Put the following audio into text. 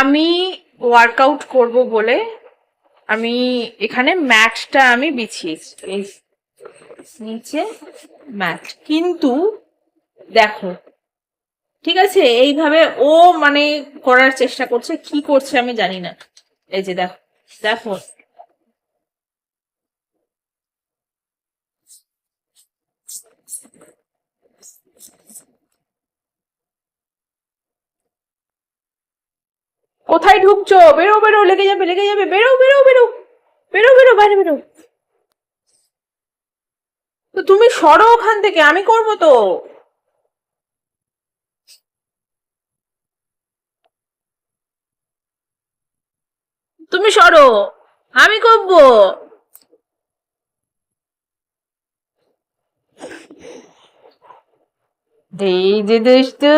আমি ওয়ার্কআউট করব বলে আমি এখানে ম্যাটটা আমি বিছিয়েছি, এই নিচে ম্যাট। কিন্তু দেখো, ঠিক আছে, এইভাবে ও মানে করার চেষ্টা করছে, কি করছে আমি জানি না। এই যে দেখো, দেখো, কোথায় ঢুকছো? বেরো বেরো, লেগে যাবে লেগে যাবে, বেরো বেরো বেরো, বেরো বেরো, বাইরে বেরো। তো তুমি সরো ওখান থেকে, আমি করব তো। তুমি সরো, আমি করবো। এই যে দুষ্টু,